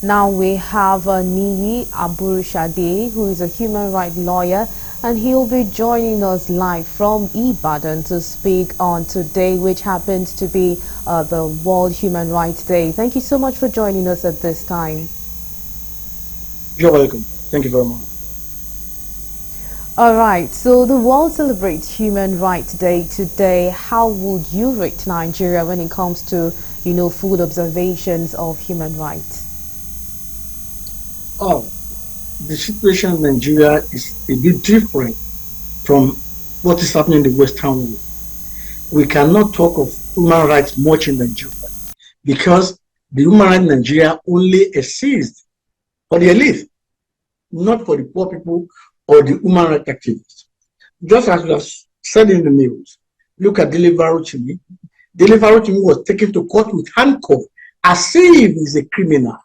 Now we have NIYI ABORISHADE, who is a human rights lawyer, and he'll be joining us live from Ibadan to speak on today, which happens to be the World Human Rights Day. Thank you so much for joining us at this time. You're welcome. Thank you very much. All right, so the world celebrates Human Rights Day today. How would you rate Nigeria when it comes to, full observations of human rights? Oh, the situation in Nigeria is a bit different from what is happening in the Western world. We cannot talk of human rights much in Nigeria because the human rights in Nigeria only exists for the elite, not for the poor people or the human rights activists. Just as we have said in the news, look at Dele Rotimi. Dele Rotimi was taken to court with handcuffs as if he's a criminal.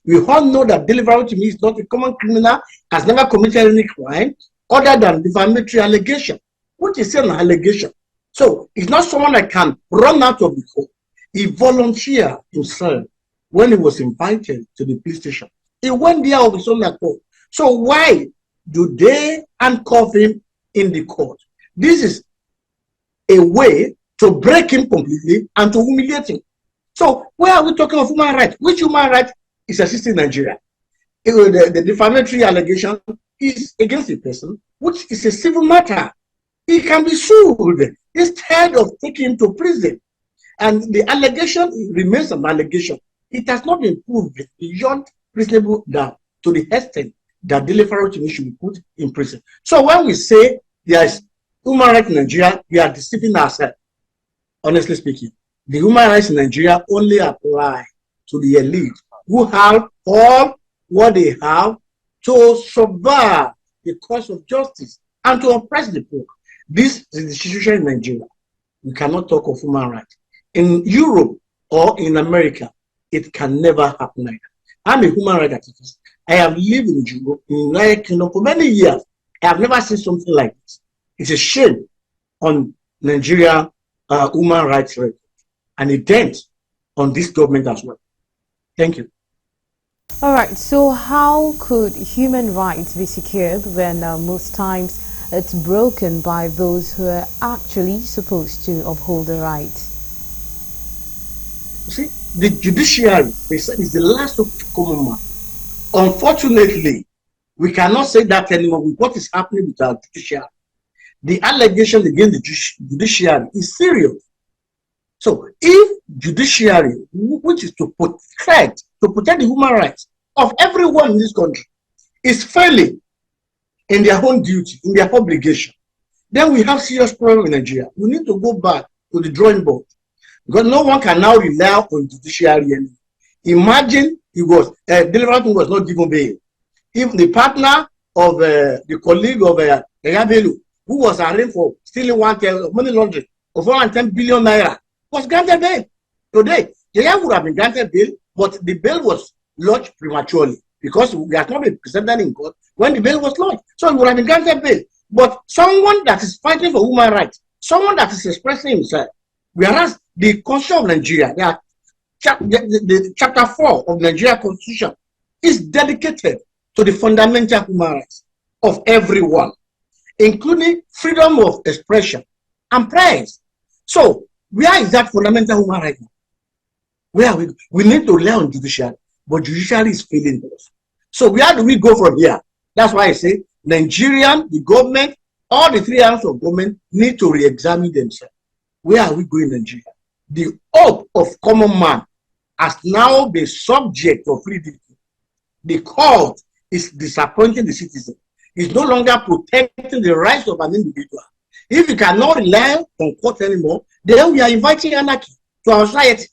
We all know that Dele Rotimi is not a common criminal, has never committed any crime other than defamatory allegation, which is still an allegation. So it's not someone that can run out of the court. He volunteered himself when he was invited to the police station. He went there of his own accord. So why do they handcuff him in the court? This is a way to break him completely and to humiliate him. So where are we talking of human rights? Which human right is existing in Nigeria? The defamatory allegation is against the person, which is a civil matter. He can be sued instead of taking him to prison. And the allegation remains an allegation. It has not been proved beyond reasonable doubt to the extent that Dele Rotimi should be put in prison. So when we say there is human rights in Nigeria, we are deceiving ourselves. Honestly speaking, the human rights in Nigeria only apply to the elite who have all what they have to subvert the cause of justice and to oppress the poor. This is the situation in Nigeria. We cannot talk of human rights. In Europe or in America, it can never happen either. I'm a human rights activist. I have lived in Europe, in the United Kingdom for many years. I have never seen something like this. It's a shame on Nigeria human rights record and a dent on this government as well. Thank you. All right, so how could human rights be secured when most times it's broken by those who are actually supposed to uphold the rights? You see, the judiciary is the last of common man. Unfortunately, we cannot say that anymore with what is happening with our judiciary. The allegation against the judiciary is serious. So if judiciary, which is to protect the human rights of everyone in this country, is failing in their own duty, in their obligation, then we have serious problem in Nigeria. We need to go back to the drawing board because no one can now rely on judiciary anymore. Imagine Dele Rotimi was not given bail. If the partner of the colleague of Yabelu, who was arraigned for stealing money laundering of 110 billion naira, was granted bail. Today, Yaya would have been granted bail, but the bail was lodged prematurely because we had not been presented in court when the bail was lodged. So he would have been granted bail. But someone that is fighting for human rights, someone that is expressing himself, whereas the Constitution of Nigeria, the Chapter 4 of Nigeria Constitution is dedicated to the fundamental human rights of everyone, including freedom of expression and press. So, where is that fundamental human right now? Where are we? We need to rely on judiciary, but judiciary is failing us. So, where do we go from here? That's why I say Nigerian, the government, all the three arms of government need to re-examine themselves. Where are we going in Nigeria? The hope of common man has now been subject of ridicule. The court is disappointing the citizen. It's no longer protecting the rights of an individual. If you cannot rely on court anymore, then we are inviting anarchy to our society,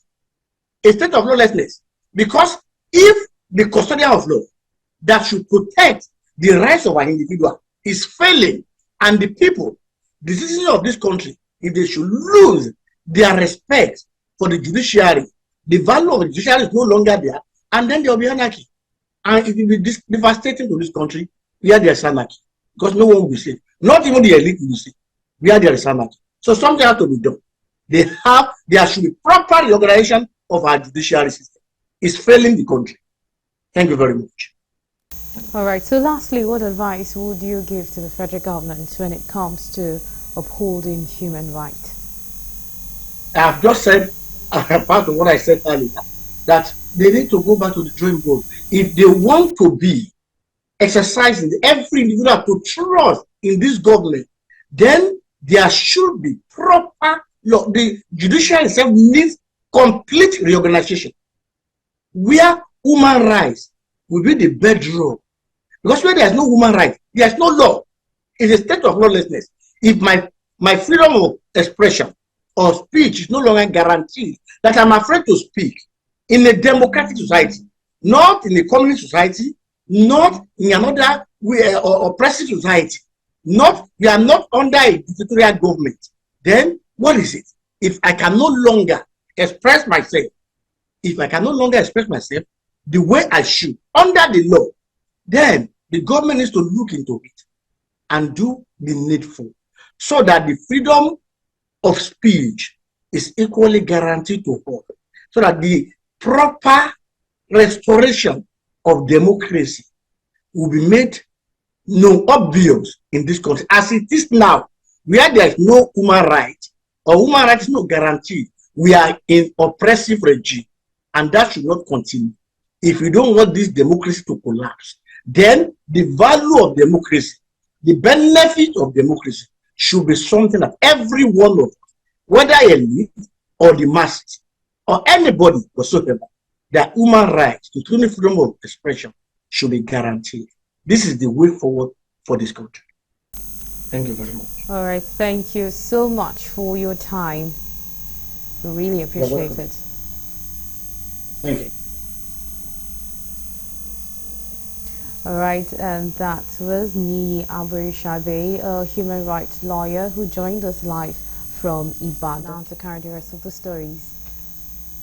a state of lawlessness. Because if the custodian of law that should protect the rights of an individual is failing, and the people, the citizens of this country, if they should lose their respect for the judiciary, the value of the judiciary is no longer there, and then there will be anarchy. And it will be devastating to this country where there is anarchy, because no one will be safe. Not even the elite will be safe where there is anarchy. So something has to be done. There should be proper reorganization of our judiciary system. It's failing the country. Thank you very much. All right. So lastly, what advice would you give to the federal government when it comes to upholding human rights? I have just said, part of what I said earlier, that they need to go back to the drawing board. If they want to be exercising every individual to trust in this government, then there should be proper law. The judiciary itself needs complete reorganization, where human rights will be the bedrock. Because where there is no human rights, there is no law. It's a state of lawlessness. If my freedom of expression or speech is no longer guaranteed, that I'm afraid to speak in a democratic society, not in a communist society, not in another or oppressive society, not we are not under a dictatorial government, then what is it? If I can no longer express myself, if I can no longer express myself the way I should under the law, then the government needs to look into it and do the needful so that the freedom of speech is equally guaranteed to all, so that the proper restoration of democracy will be made obvious in this country. As it is now, where there is no human right or human rights is not guaranteed, we are in oppressive regime, and that should not continue. If we don't want this democracy to collapse, then the value of democracy, the benefit of democracy should be something that every one of us, whether elite or the masses or anybody whatsoever, that human rights, including freedom of expression, should be guaranteed. This is the way forward for this country. Thank you very much. All right. Thank you so much for your time. We really appreciate it. Thank you. All right, and that was NIYI ABORISHADE, a human rights lawyer who joined us live from Ibadan. Now to carry the rest of the stories.